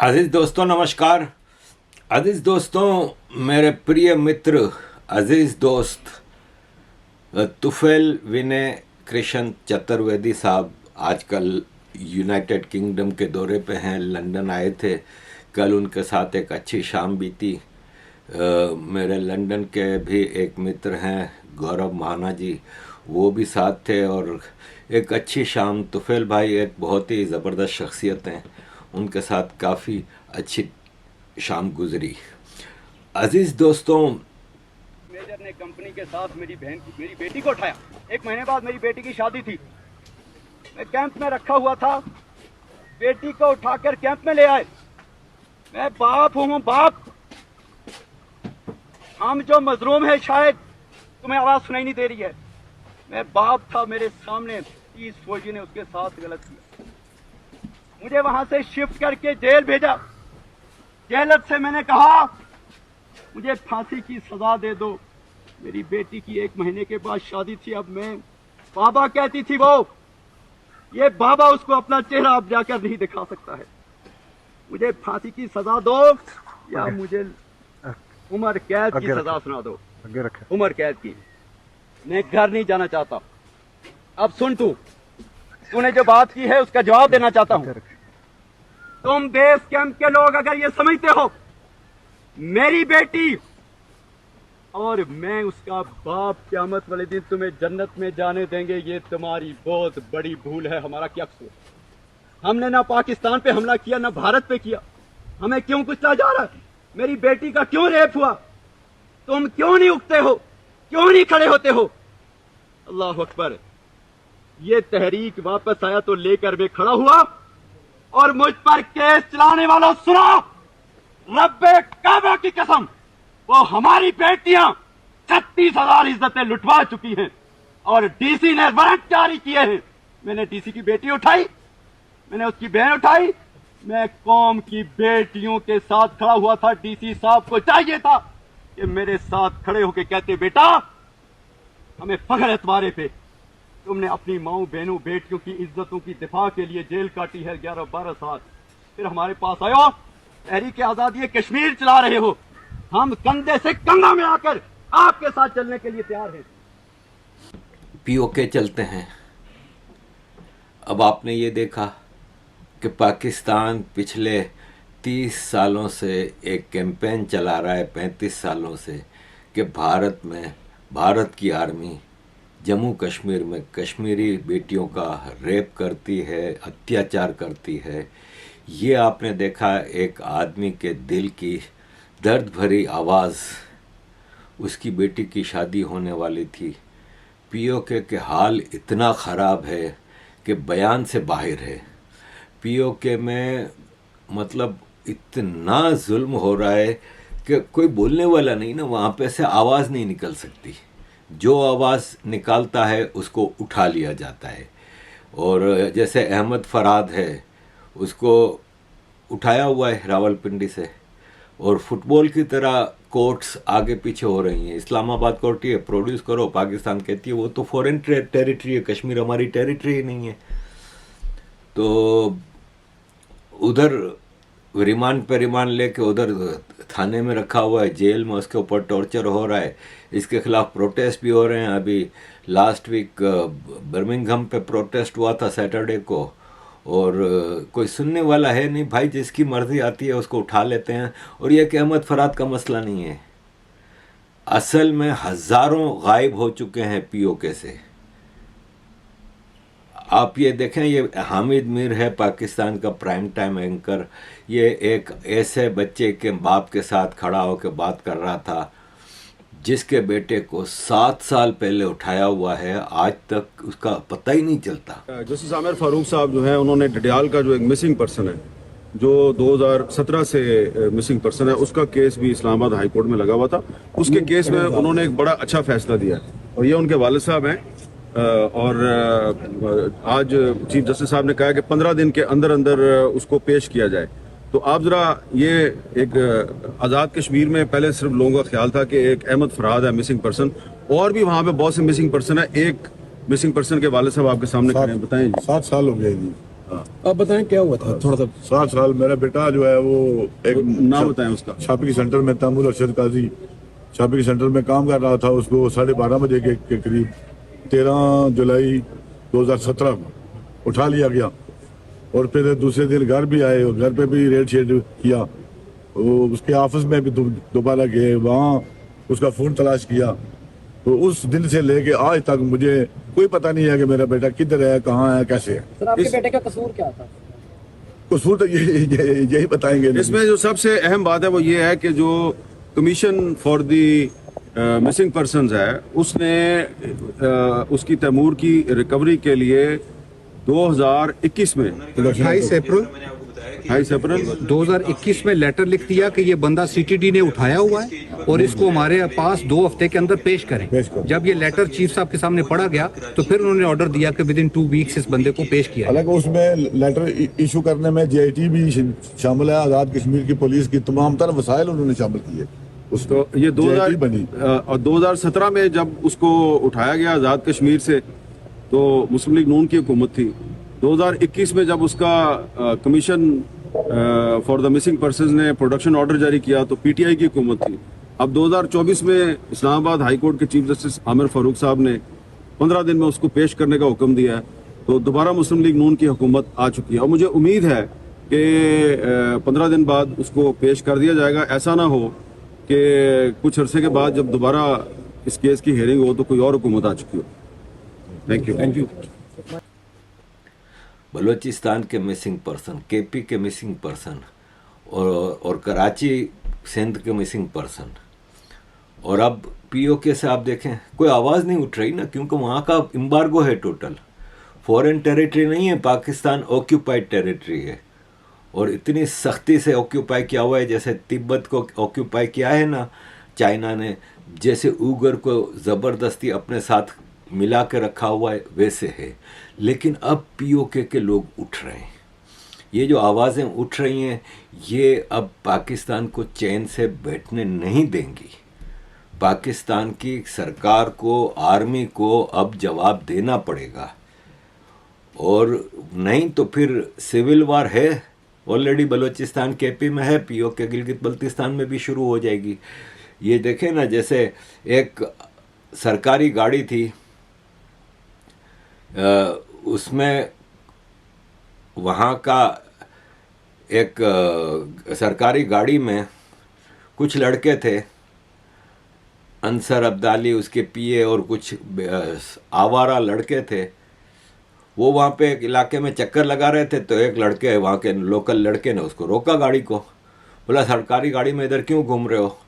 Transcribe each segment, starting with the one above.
अजीज़ दोस्तों नमस्कार। अजीज़ दोस्तों, मेरे प्रिय मित्र अजीज़ दोस्त तुफैल विनय कृष्ण चतुर्वेदी साहब आजकल यूनाइटेड किंगडम के दौरे पे हैं, लंदन आए थे। कल उनके साथ एक अच्छी शाम बीती। मेरे लंदन के भी एक मित्र हैं गौरव महाना जी, वो भी साथ थे और एक अच्छी शाम। तुफैल भाई एक बहुत ही ज़बरदस्त शख्सियत हैं, उनके साथ काफ़ी अच्छी शाम गुजरी। अजीज़ दोस्तों, मेजर ने कंपनी के साथ मेरी बेटी को उठाया। एक महीने बाद मेरी बेटी की शादी थी। मैं कैंप में रखा हुआ था, बेटी को उठाकर कैंप में ले आए। मैं बाप हूँ, बाप। हम जो मजलूम है, शायद तुम्हें आवाज सुनाई नहीं दे रही है, मैं बाप था। मेरे सामने 30 फौजी ने उसके साथ गलत किया। मुझे वहां से शिफ्ट करके जेल भेजा। जेलर से मैंने कहा मुझे फांसी की सजा दे दो। मेरी बेटी की 1 महीने के बाद शादी थी। अब मैं बाबा कहती थी वो, ये बाबा उसको अपना चेहरा अब जाकर नहीं दिखा सकता है। मुझे फांसी की सजा दो या मुझे उम्र कैद की सजा सुना दो। उम्र कैद की। मैं घर नहीं जाना चाहता। अब सुन, तूने जो बात की है उसका जवाब देना चाहता हूं। तुम बेस कैंप के लोग अगर ये समझते हो मेरी बेटी और मैं उसका बाप क़यामत वाले दिन तुम्हें जन्नत में जाने देंगे, ये तुम्हारी बहुत बड़ी भूल है। हमारा क्या कसूर? हमने ना पाकिस्तान पे हमला किया, ना भारत पे किया। हमें क्यों कुचला जा रहा है? मेरी बेटी का क्यों रेप हुआ? तुम क्यों नहीं उठते हो? क्यों नहीं खड़े होते हो? अल्लाह अकबर। ये तहरीक वापस आया तो लेकर मैं खड़ा हुआ और मुझ पर केस चलाने वालों, सुनो, रब्बे काबा की कसम, वो हमारी बेटियां 36,000 इज्जतें लुटवा चुकी हैं और डीसी ने वारंट जारी किए हैं। मैंने डीसी की बेटी उठाई, मैंने उसकी बहन उठाई। मैं कौम की बेटियों के साथ खड़ा हुआ था। डीसी साहब को चाहिए था कि मेरे साथ खड़े होकर कहते, बेटा हमें फख्र है तुम्हारे पे, तुमने अपनी माओ बहनों बेटियों की इज्जतों की दिफा के लिए जेल काटी है 11-12 साल। फिर हमारे पास आयो, तहरीक आजादी कश्मीर चला रहे हो। हम कंधे से कंधा में आकर आपके साथ चलने के लिए तैयार हैं। पीओके चलते हैं। अब आपने ये देखा कि पाकिस्तान पिछले 30 सालों से एक कैंपेन चला रहा है, 35 सालों से, कि भारत में भारत की आर्मी जम्मू कश्मीर में कश्मीरी बेटियों का रेप करती है, अत्याचार करती है। ये आपने देखा, एक आदमी के दिल की दर्द भरी आवाज़। उसकी बेटी की शादी होने वाली थी। पीओके के हाल इतना ख़राब है कि बयान से बाहर है। पीओके में मतलब इतना जुल्म हो रहा है कि कोई बोलने वाला नहीं ना, वहाँ पे से आवाज़ नहीं निकल सकती। जो आवाज़ निकालता है उसको उठा लिया जाता है। और जैसे अहमद फराद है, उसको उठाया हुआ है रावलपिंडी से। और फुटबॉल की तरह कोर्ट्स आगे पीछे हो रही हैं। इस्लामाबाद कोर्ट ये प्रोड्यूस करो, पाकिस्तान कहती है वो तो फॉरेन टेरिटरी है, कश्मीर हमारी टेरिटरी ही नहीं है। तो उधर रिमांड पे रिमांड लेके उधर थाने में रखा हुआ है, जेल में, उसके ऊपर टॉर्चर हो रहा है। इसके खिलाफ प्रोटेस्ट भी हो रहे हैं। अभी लास्ट वीक बर्मिंघम पे प्रोटेस्ट हुआ था सैटरडे को, और कोई सुनने वाला है नहीं भाई। जिसकी मर्जी आती है उसको उठा लेते हैं। और यह कि अहमद फराद का मसला नहीं है, असल में हज़ारों गायब हो चुके हैं पीओके से। आप ये देखें, ये हामिद मीर है पाकिस्तान का प्राइम टाइम एंकर। ये एक ऐसे बच्चे के बाप के साथ खड़ा होकर बात कर रहा था जिसके बेटे को 7 साल पहले उठाया हुआ है, आज तक उसका पता ही नहीं चलता। जस्टिस आमिर फारूक साहब जो हैं, उन्होंने डडियाल का जो एक मिसिंग पर्सन है, जो 2017 से मिसिंग पर्सन है, उसका केस भी इस्लामाबाद हाई कोर्ट में लगा हुआ था। उसके केस में उन्होंने एक बड़ा अच्छा फैसला दिया और ये उनके वालिद साहब हैं। और आज चीफ जस्टिस साहब ने कहा कि 15 दिन के अंदर अंदर उसको पेश किया जाए। तो आप जरा, ये एक आज़ाद कश्मीर में पहले सिर्फ लोगों का ख्याल था कि एक अहमद फराद है मिसिंग पर्सन, और भी वहाँ पे बहुत से मिसिंग पर्सन है। एक मिसिंग पर्सन के वाले साहब आपके सामने खड़े हैं, बताएं। 7 साल हो गए जी। आप बताएं क्या हुआ था थोड़ा सा। 7 साल मेरा बेटा जो है वो एक नाम बताएं उसका। शॉपिंग सेंटर में तैमूर अरशद काजी शॉपिंग सेंटर में काम कर रहा था। उसको 12:30 बजे के करीब 13 जुलाई 2017 को उठा लिया गया और फिर दूसरे दिन घर भी आए और घर पे भी रेड शेड किया। वो उसके ऑफिस में भी दोबारा गए, वहाँ उसका फोन तलाश किया। तो उस दिन से लेके आज तक मुझे कोई पता नहीं है कि मेरा बेटा किधर है, कहाँ है, कैसे है। सर आपके बेटे का कसूर क्या था? कसूर तो यही बताएंगे। इसमें जो सबसे अहम बात है वो ये है कि जो commission for the missing persons है उसने उसकी तैमूर की रिकवरी के लिए 2021 में 28 अप्रैल 2021 में लेटर लिख दिया कि ये बंदा सीटीडी ने उठाया हुआ है और इसको हमारे पास 2 हफ्ते के अंदर पेश करें। जब ये लेटर चीफ साहब के सामने पढ़ा गया तो फिर उन्होंने ऑर्डर दिया कि विद इन 2 वीक्स इस बंदे को पेश किया। हालांकि उसमें लेटर इशू करने में JIT भी शामिल है, आजाद कश्मीर की पुलिस की तमाम तरह वसाइल उन्होंने शामिल किए। तो ये 2017 में जब उसको उठाया गया आज़ाद कश्मीर से तो मुस्लिम लीग नून की हुकूमत थी। 2021 में जब उसका commission for the missing persons ने प्रोडक्शन ऑर्डर जारी किया तो PTI की हुकूमत थी। अब 2024 में इस्लामाबाद हाई कोर्ट के चीफ जस्टिस आमिर फारूक साहब ने 15 दिन में उसको पेश करने का हुक्म दिया है। तो दोबारा मुस्लिम लीग नून की हुकूमत आ चुकी है और मुझे उम्मीद है कि 15 दिन बाद उसको पेश कर दिया जाएगा। ऐसा ना हो कि कुछ अरसे के बाद जब दोबारा इस केस की हेयरिंग हो तो कोई और हुकूमत आ चुकी हो। Thank you. बलूचिस्तान के मिसिंग पर्सन, KP के मिसिंग पर्सन और कराची सिंध के मिसिंग पर्सन, और अब POK से आप देखें कोई आवाज़ नहीं उठ रही ना, क्योंकि वहाँ का एम्बार्गो है, टोटल फॉरेन टेरिटरी नहीं है, पाकिस्तान ऑक्यूपाइड टेरिटरी है और इतनी सख्ती से ऑक्यूपाई किया हुआ है। जैसे तिब्बत को ऑक्यूपाई किया है ना चाइना ने, जैसे उगर को ज़बरदस्ती अपने साथ मिला के रखा हुआ है, वैसे है। लेकिन अब POK के लोग उठ रहे हैं, ये जो आवाज़ें उठ रही हैं ये अब पाकिस्तान को चैन से बैठने नहीं देंगी। पाकिस्तान की सरकार को, आर्मी को अब जवाब देना पड़ेगा और नहीं तो फिर सिविल वार है। ऑलरेडी बलूचिस्तान KP में है, POK गिलगित बल्तिस्तान में भी शुरू हो जाएगी। ये देखें ना, जैसे एक सरकारी गाड़ी थी, उसमें वहाँ का एक सरकारी गाड़ी में कुछ लड़के थे, अंसर अब्दाली, उसके PA और कुछ आवारा लड़के थे। वो वहाँ पे एक इलाके में चक्कर लगा रहे थे तो एक लड़के, वहाँ के लोकल लड़के ने उसको रोका गाड़ी को, बोला सरकारी गाड़ी में इधर क्यों घूम रहे हो।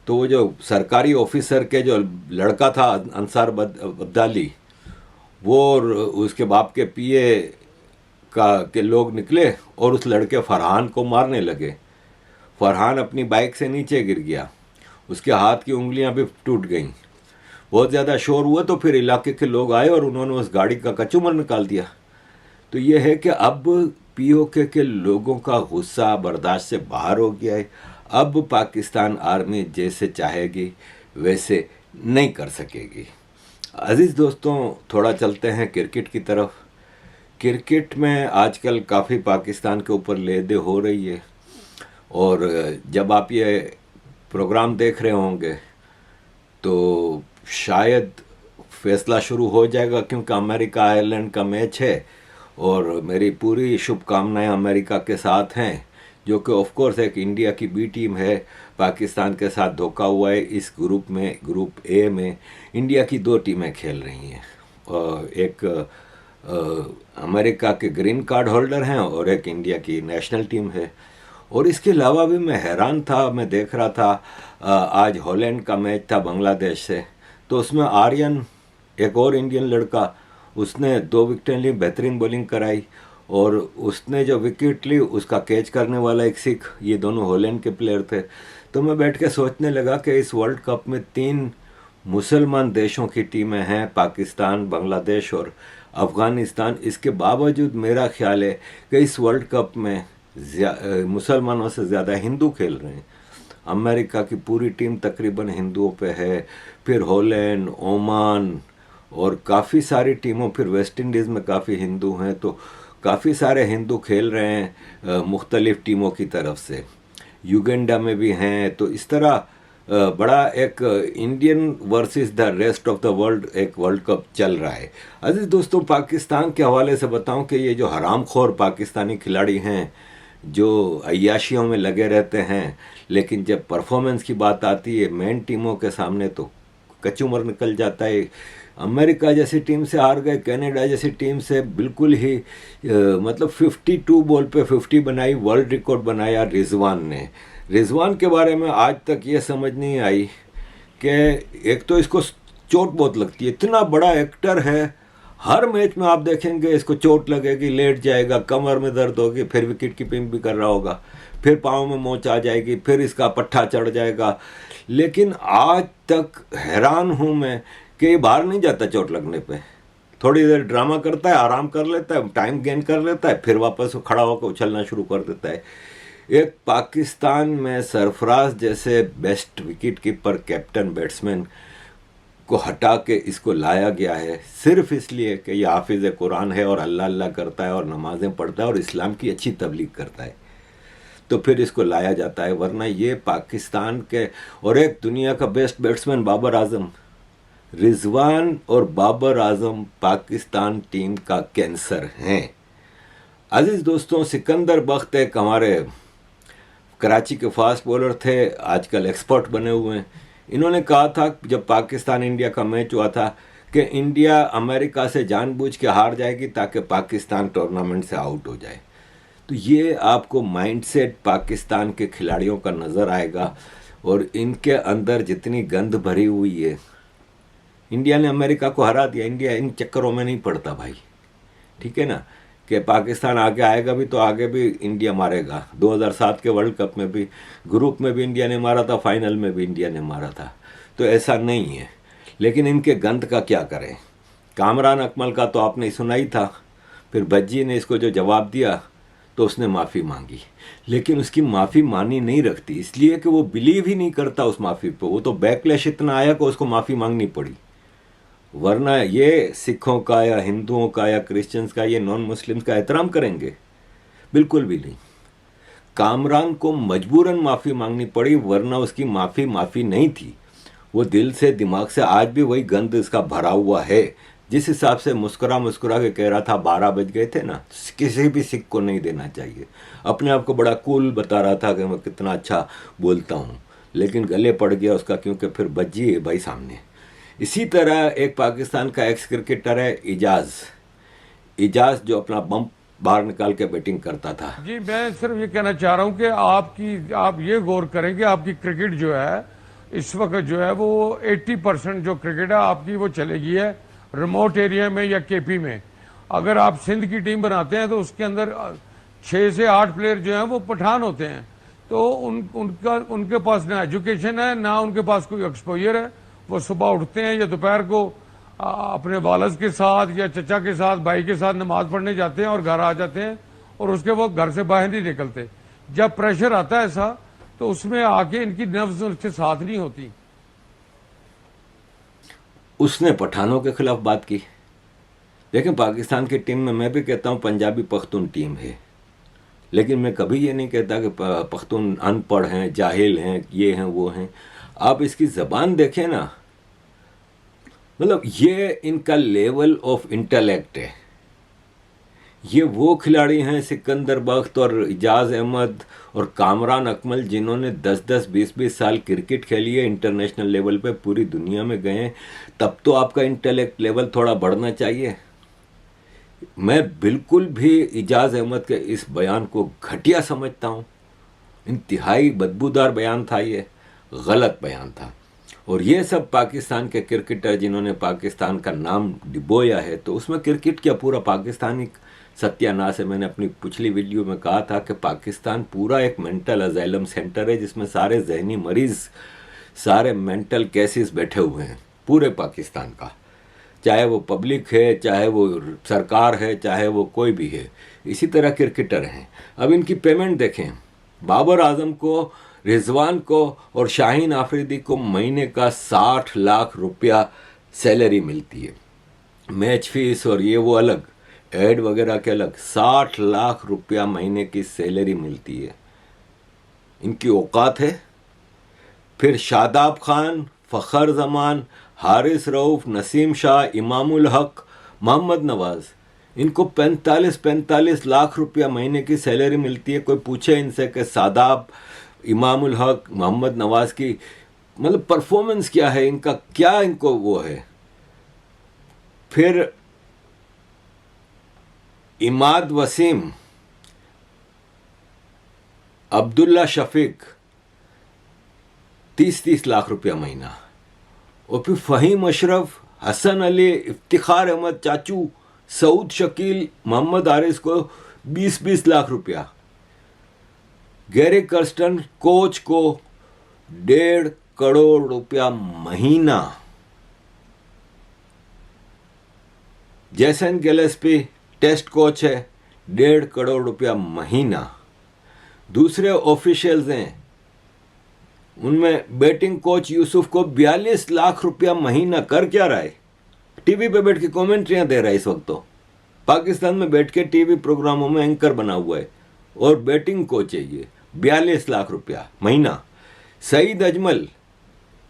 तो वो जो सरकारी ऑफिसर के जो लड़का था अंसार अब्दाली, वो उसके बाप के PA के लोग निकले और उस लड़के फरहान को मारने लगे। फरहान अपनी बाइक से नीचे गिर गया, उसके हाथ की उंगलियां भी टूट गईं। बहुत ज़्यादा शोर हुआ तो फिर इलाके के लोग आए और उन्होंने उस गाड़ी का कचूमर निकाल दिया। तो ये है कि अब POK के लोगों का गुस्सा बर्दाश्त से बाहर हो गया है। अब पाकिस्तान आर्मी जैसे चाहेगी वैसे नहीं कर सकेगी। अजीज़ दोस्तों, थोड़ा चलते हैं क्रिकेट की तरफ। क्रिकेट में आजकल काफ़ी पाकिस्तान के ऊपर लेदे हो रही है और जब आप ये प्रोग्राम देख रहे होंगे तो शायद फैसला शुरू हो जाएगा, क्योंकि अमेरिका आयरलैंड का मैच है और मेरी पूरी शुभकामनाएं अमेरिका के साथ हैं, जो कि ऑफ कोर्स एक इंडिया की B टीम है। पाकिस्तान के साथ धोखा हुआ है। इस ग्रुप में, ग्रुप A में इंडिया की 2 टीमें खेल रही हैं, एक अमेरिका के ग्रीन कार्ड होल्डर हैं और एक इंडिया की नेशनल टीम है। और इसके अलावा भी मैं हैरान था, मैं देख रहा था आज हॉलैंड का मैच था बांग्लादेश से, तो उसमें आर्यन, एक और इंडियन लड़का, उसने 2 विकेटें ली, बेहतरीन बॉलिंग कराई और उसने जो विकेट ली उसका कैच करने वाला एक सिख, ये दोनों हॉलैंड के प्लेयर थे। तो मैं बैठ के सोचने लगा कि इस वर्ल्ड कप में 3 मुसलमान देशों की टीमें हैं, पाकिस्तान, बांग्लादेश और अफ़गानिस्तान। इसके बावजूद मेरा ख्याल है कि इस वर्ल्ड कप में मुसलमानों से ज़्यादा हिंदू खेल रहे हैं। अमेरिका की पूरी टीम तकरीबन हिंदुओं पे है, फिर हॉलैंड, ओमान और काफ़ी सारी टीमों, फिर वेस्ट इंडीज़ में काफ़ी हिंदू हैं। तो काफ़ी सारे हिंदू खेल रहे हैं मुख्तलिफ़ टीमों की तरफ से, युगांडा में भी हैं। तो इस तरह बड़ा एक Indian versus the rest of the world एक वर्ल्ड कप चल रहा है। अजीज दोस्तों, पाकिस्तान के हवाले से बताऊं कि ये जो हरामखोर पाकिस्तानी खिलाड़ी हैं जो अय्याशियों में लगे रहते हैं, लेकिन जब परफॉर्मेंस की बात आती है मेन टीमों के सामने तो कचूमर निकल जाता है। अमेरिका जैसी टीम से हार गए, कनाडा जैसी टीम से बिल्कुल ही मतलब 52 बॉल पे 50 बनाई, वर्ल्ड रिकॉर्ड बनाया रिजवान ने। रिजवान के बारे में आज तक ये समझ नहीं आई कि एक तो इसको चोट बहुत लगती है, इतना बड़ा एक्टर है, हर मैच में आप देखेंगे इसको चोट लगेगी, लेट जाएगा, कमर में दर्द होगी, फिर विकेट कीपिंग भी कर रहा होगा, फिर पाँव में मोच आ जाएगी, फिर इसका पट्ठा चढ़ जाएगा। लेकिन आज तक हैरान हूँ मैं कि ये बाहर नहीं जाता चोट लगने पे, थोड़ी देर ड्रामा करता है, आराम कर लेता है, टाइम गेन कर लेता है, फिर वापस वो खड़ा होकर उछलना शुरू कर देता है। एक पाकिस्तान में सरफराज जैसे best wicket keeper, captain, batsman को हटा के इसको लाया गया है सिर्फ इसलिए कि ये हाफिज़ कुरान है और अल्लाह अल्लाह करता है और नमाज़ें पढ़ता है और इस्लाम की अच्छी तबलीग करता है, तो फिर इसको लाया जाता है। वरना ये पाकिस्तान के और एक दुनिया का बेस्ट बैट्समैन बाबर आजम, रिजवान और बाबर आजम पाकिस्तान टीम का कैंसर हैं। अजीज़ दोस्तों, सिकंदर बख्त एक हमारे कराची के फास्ट बॉलर थे, आजकल एक्सपर्ट बने हुए हैं। इन्होंने कहा था जब पाकिस्तान इंडिया का मैच हुआ था कि इंडिया अमेरिका से जानबूझ के हार जाएगी ताकि पाकिस्तान टूर्नामेंट से आउट हो जाए। तो ये आपको माइंडसेट पाकिस्तान के खिलाड़ियों का नज़र आएगा और इनके अंदर जितनी गंद भरी हुई है। इंडिया ने अमेरिका को हरा दिया, इंडिया इन चक्करों में नहीं पड़ता भाई, ठीक है ना, कि पाकिस्तान आगे आएगा भी तो आगे भी इंडिया मारेगा। 2007 के वर्ल्ड कप में भी ग्रुप में भी इंडिया ने मारा था, फाइनल में भी इंडिया ने मारा था, तो ऐसा नहीं है। लेकिन इनके गंद का क्या करें। कामरान अकमल का तो आपने सुना ही था, फिर भज्जी ने इसको जो जवाब दिया तो उसने माफ़ी मांगी, लेकिन उसकी माफ़ी मानी नहीं रखती, इसलिए कि वो बिलीव ही नहीं करता उस माफ़ी पे। वो तो बैकलैश इतना आया कि उसको माफ़ी मांगनी पड़ी, वरना ये सिखों का या हिंदुओं का या क्रिश्चियंस का, ये नॉन मुस्लिम्स का एहतराम करेंगे? बिल्कुल भी नहीं। कामरान को मजबूरन माफ़ी मांगनी पड़ी, वरना उसकी माफ़ी नहीं थी। वो दिल से, दिमाग से आज भी वही गंद इसका भरा हुआ है। जिस हिसाब से मुस्कुरा के कह रहा था 12 बज गए थे ना, किसी भी सिख को नहीं देना चाहिए। अपने आप को बड़ा कूल बता रहा था कि मैं कितना अच्छा बोलता हूँ, लेकिन गले पड़ गया उसका, क्योंकि फिर बज्जी है भाई सामने। इसी तरह एक पाकिस्तान का एक्स क्रिकेटर है इजाज, जो अपना बम बाहर निकाल के बैटिंग करता था। जी, मैं सिर्फ ये कहना चाह रहा हूँ कि आप ये गौर करें कि आपकी क्रिकेट जो है इस वक्त जो है वो 80% जो क्रिकेट है आपकी वो चलेगी है रिमोट एरिया में या केपी में। अगर आप सिंध की टीम बनाते हैं तो उसके अंदर 6 से 8 प्लेयर जो हैं वो पठान होते हैं, तो उनके पास ना एजुकेशन है, ना उनके पास कोई एक्सपोजर है। वो सुबह उठते हैं या दोपहर को अपने वालद के साथ या चचा के साथ, भाई के साथ नमाज पढ़ने जाते हैं और घर आ जाते हैं, और उसके वो घर से बाहर नहीं निकलते। जब प्रेशर आता है ऐसा, तो उसमें आके इनकी नफ्स उनके साथ नहीं होती। उसने पठानों के खिलाफ बात की। देखें, पाकिस्तान की टीम में मैं भी कहता हूँ पंजाबी पख्तून टीम है, लेकिन मैं कभी ये नहीं कहता कि पख्तून अनपढ़ हैं, जाहिल हैं, ये हैं वो हैं। आप इसकी ज़बान देखें ना, मतलब ये इनका लेवल ऑफ इंटेलेक्ट है। ये वो खिलाड़ी हैं सिकंदर बख्त और इजाज़ अहमद और कामरान अकमल, जिन्होंने 10-10, 20-20 साल क्रिकेट खेली है, इंटरनेशनल लेवल पे पूरी दुनिया में गए हैं। तब तो आपका इंटेलेक्ट लेवल थोड़ा बढ़ना चाहिए। मैं बिल्कुल भी इजाज़ अहमद के इस बयान को घटिया समझता हूँ। इंतहाई बदबूदार बयान था, ये गलत बयान था। और ये सब पाकिस्तान के क्रिकेटर जिन्होंने पाकिस्तान का नाम डिबोया है, तो उसमें क्रिकेट क्या पूरा पाकिस्तानी सत्यानाश है। मैंने अपनी पिछली वीडियो में कहा था कि पाकिस्तान पूरा एक मेंटल अजाइलम सेंटर है, जिसमें सारे जहनी मरीज, सारे मेंटल केसेस बैठे हुए हैं पूरे पाकिस्तान का, चाहे वो पब्लिक है, चाहे वो सरकार है, चाहे वो कोई भी है। इसी तरह क्रिकेटर हैं। अब इनकी पेमेंट देखें, बाबर आजम को, रिजवान को और शाहीन आफरीदी को महीने का 60 लाख रुपया सैलरी मिलती है, मैच फीस और ये वो अलग। ऐड वगैरह के अलग 60 लाख रुपया महीने की सैलरी मिलती है। इनकी औकात है। फिर शादाब खान, फ़खर जमान, हारिस रऊफ, नसीम शाह, इमामुल हक, मोहम्मद नवाज, इनको 45 लाख रुपया महीने की सैलरी मिलती है। कोई पूछे इनसे कि शादाब, इमामुल हक, मोहम्मद नवाज की मतलब परफॉर्मेंस क्या है, इनका क्या इनको वो है। फिर इमाद वसीम, अब्दुल्ला शफीक 30 लाख रुपया महीना। और फिर फ़हीम अशरफ, हसन अली, इफ्तिखार अहमद चाचू, सऊद शकील, मोहम्मद आरिस को 20 लाख रुपया। गैरी कर्स्टन कोच को 1.5 करोड़ रुपया महीना। जैसन गिलेस्पी टेस्ट कोच है, 1.5 करोड़ रुपया महीना। दूसरे ऑफिशियल्स हैं, उनमें बैटिंग कोच यूसुफ को 42 लाख रुपया महीना। कर क्या रहा है? टीवी पे बैठ के कमेंट्रियां दे रहा है इस वक्त। तो पाकिस्तान में बैठ के टीवी प्रोग्रामों में एंकर बना हुआ है और बैटिंग कोच है ये, 42 लाख रुपया महीना। Saeed Ajmal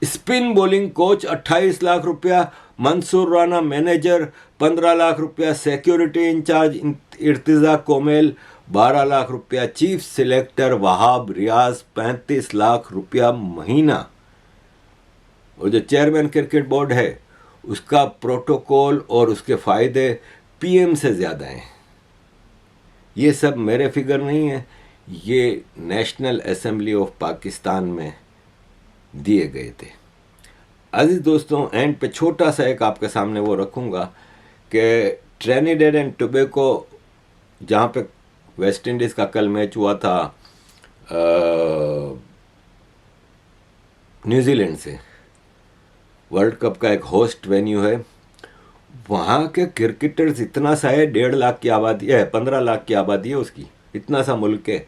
spin bowling coach 28 lakh रुपया। मंसूर राना मैनेजर 15 लाख रुपया। सिक्योरिटी इंचार्ज इर्तिजा कोमेल 12 लाख रुपया। चीफ सिलेक्टर वहाब रियाज 35 लाख रुपया महीना। और जो चेयरमैन क्रिकेट बोर्ड है उसका प्रोटोकॉल और उसके फायदे पीएम से ज़्यादा हैं। ये सब मेरे फिगर नहीं है, ये नेशनल असेंबली ऑफ पाकिस्तान में दिए गए थे। अजीज दोस्तों, एंड पे छोटा सा एक आपके सामने वो रखूँगा कि ट्रिनिडेड एंड टोबैगो, जहाँ पे वेस्ट इंडीज़ का कल मैच हुआ था न्यूजीलैंड से, वर्ल्ड कप का एक होस्ट वेन्यू है, वहाँ के क्रिकेटर्स इतना सा है, 1.5 लाख की आबादी है, 15 लाख की आबादी है उसकी, इतना सा मुल्क है।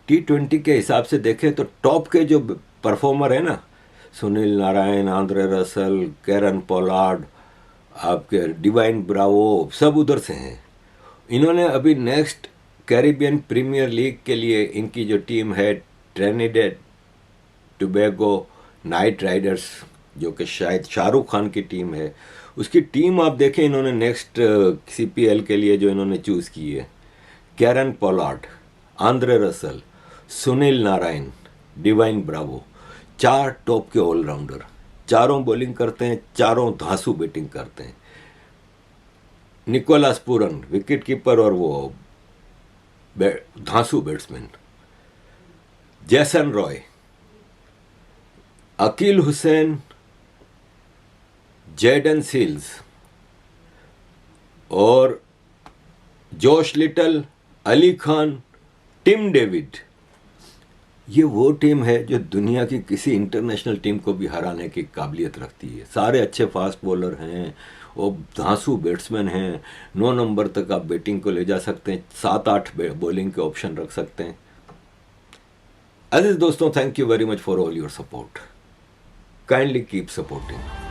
T20 के हिसाब से देखें तो टॉप के जो परफॉर्मर है ना, Sunil Narayan, Andre Russell, Kieron Pollard, आपके डिवाइन ब्रावो, सब उधर से हैं। इन्होंने अभी नेक्स्ट कैरिबियन प्रीमियर लीग के लिए इनकी जो टीम है ट्रिनिडेड टोबैगो नाइट राइडर्स, जो कि शायद शाहरुख खान की टीम है, उसकी टीम आप देखें इन्होंने नेक्स्ट CPL के लिए जो इन्होंने चूज़ की है, Kieron Pollard, Andre Russell, Sunil Narayan, divine Bravo, 4 top के ऑलराउंडर, चारों बॉलिंग करते हैं, चारों धांसू बैटिंग करते हैं। निकोलस पूरन विकेट कीपर और वो धांसू batsman. Jason Roy, Akeal Hosein, Jayden Seales और Josh Little, Ali Khan, Tim David, ये वो टीम है जो दुनिया की किसी इंटरनेशनल टीम को भी हराने की काबिलियत रखती है। सारे अच्छे फास्ट बॉलर हैं और धांसू बैट्समैन हैं। 9 नंबर तक आप बैटिंग को ले जा सकते हैं, 7-8 बॉलिंग के ऑप्शन रख सकते हैं। अजीज दोस्तों, thank you very much for all your support. Kindly keep supporting.